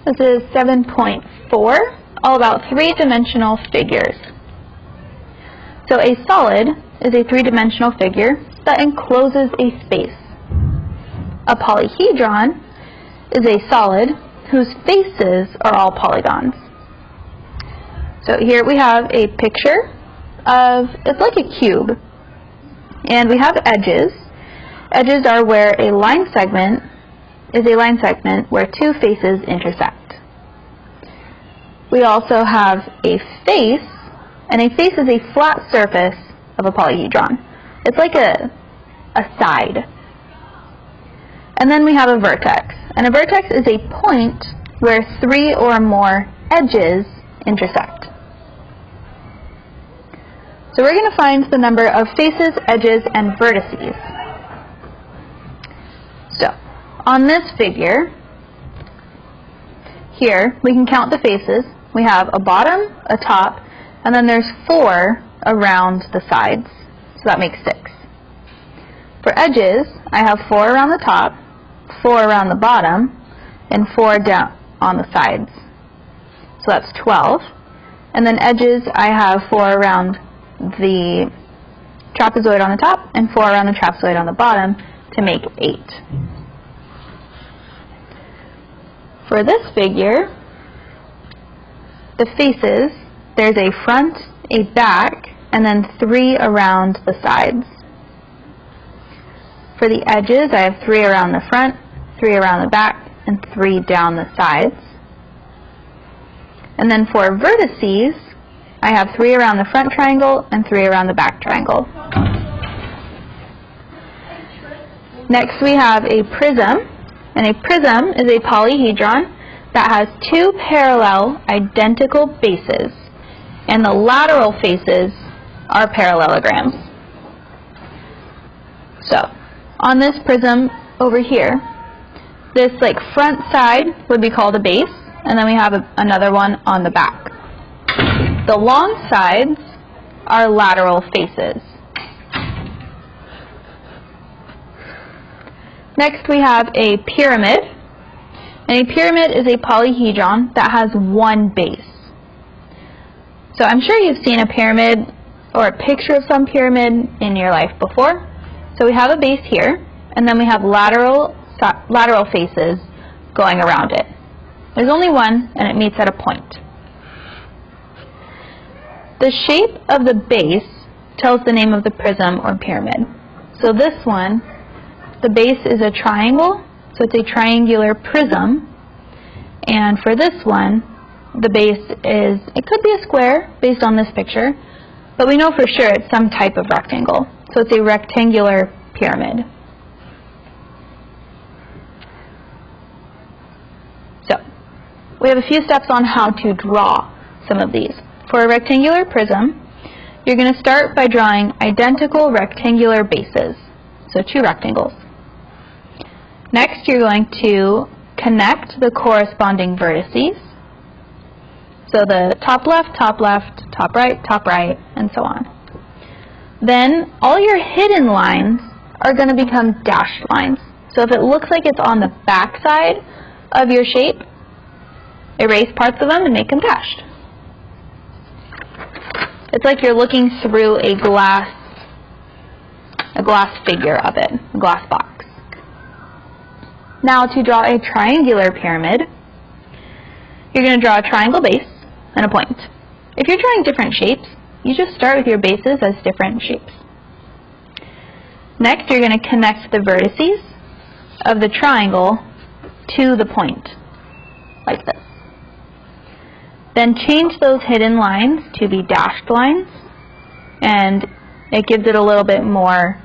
This is 7.4, all about three-dimensional figures. So a solid is a three-dimensional figure that encloses a space. A polyhedron is a solid whose faces are all polygons. So here we have a picture of, it's like a cube, and we have edges. Edges are where a line segment is a line segment where two faces intersect. We also have a face, and a face is a flat surface of a polyhedron. It's like a side. And then we have a vertex. And a vertex is a point where three or more edges intersect. So we're going to find the number of faces, edges, and vertices. So, on this figure, here, we can count the faces. We have a bottom, a top, and then there's 4 around the sides. So that makes 6. For edges, I have 4 around the top, 4 around the bottom, and 4 down on the sides. So that's 12. And then edges, I have 4 around the trapezoid on the top and 4 around the trapezoid on the bottom to make 8. For this figure, the faces, there's a front, a back, and then 3 around the sides. For the edges, I have 3 around the front, 3 around the back, and 3 down the sides. And then for vertices, I have 3 around the front triangle and 3 around the back triangle. Next we have a prism, and a prism is a polyhedron that has 2 parallel identical bases, and the lateral faces are parallelograms. So, on this prism over here, this front side would be called a base, and then we have another one on the back. The long sides are lateral faces. Next we have a pyramid, and a pyramid is a polyhedron that has 1 base. So I'm sure you've seen a pyramid or a picture of some pyramid in your life before. So we have a base here, and then we have lateral faces going around it. There's only one, and it meets at a point. The shape of the base tells the name of the prism or pyramid. So this one, the base is a triangle, so it's a triangular prism. And for this one, the base is, it could be a square based on this picture, but we know for sure it's some type of rectangle. So it's a rectangular pyramid. So, we have a few steps on how to draw some of these. For a rectangular prism, you're going to start by drawing identical rectangular bases, so 2 rectangles. Next, you're going to connect the corresponding vertices, so the top left, top right, and so on. Then, all your hidden lines are going to become dashed lines. So if it looks like it's on the back side of your shape, erase parts of them and make them dashed. It's like you're looking through a glass figure of it, a glass box. Now to draw a triangular pyramid, you're going to draw a triangle base and a point. If you're drawing different shapes, you just start with your bases as different shapes. Next, you're going to connect the vertices of the triangle to the point, like this. Then change those hidden lines to be dashed lines, and it gives it a little bit more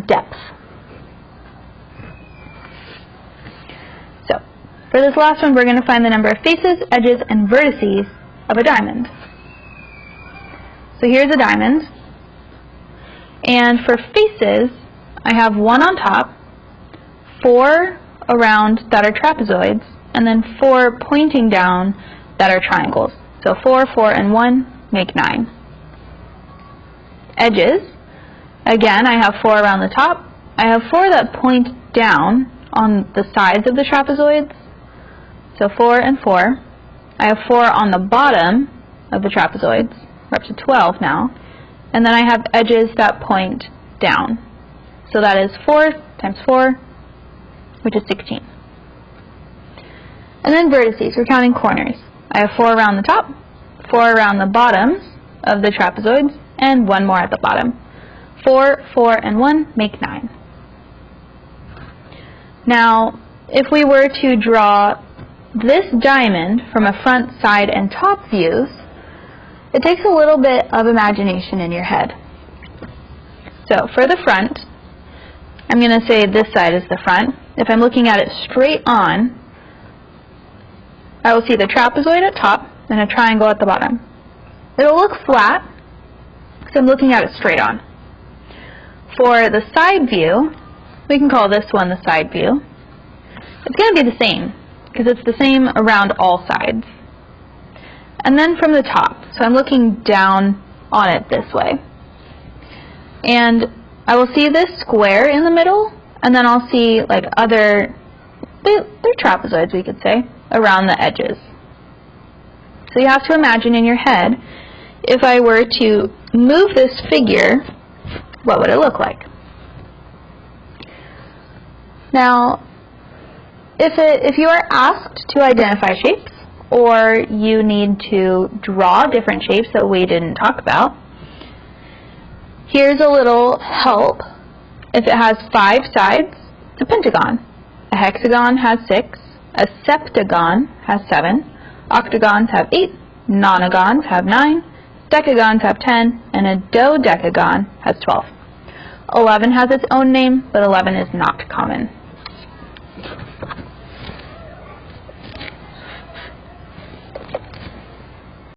depth. So, for this last one, we're going to find the number of faces, edges, and vertices of a diamond. So here's a diamond, and for faces, I have 1 on top, 4 around that are trapezoids, and then 4 pointing down that are triangles. So 4, 4, and 1 make 9. Edges, again, I have 4 around the top. I have 4 that point down on the sides of the trapezoids. So 4 and 4. I have 4 on the bottom of the trapezoids. We're up to 12 now. And then I have edges that point down. So that is 4 times 4, which is 16. And then vertices, we're counting corners. I have 4 around the top, 4 around the bottoms of the trapezoids, and 1 more at the bottom. 4, 4, and 1 make 9. Now, if we were to draw this diamond from a front, side, and top views, it takes a little bit of imagination in your head. So for the front, I'm going to say this side is the front. If I'm looking at it straight on, I will see the trapezoid at top and a triangle at the bottom. It'll look flat because I'm looking at it straight on. For the side view, we can call this one the side view. It's going to be the same because it's the same around all sides. And then from the top, so I'm looking down on it this way. And I will see this square in the middle, and then I'll see like they're trapezoids, we could say, around the edges. So you have to imagine in your head, if I were to move this figure, what would it look like? Now, if you are asked to identify shapes, or you need to draw different shapes that we didn't talk about, here's a little help. If it has 5 sides, it's a pentagon. A hexagon has 6, a septagon has 7, octagons have 8, nonagons have 9, decagons have 10, and a dodecagon has 12. 11 has its own name, but 11 is not common.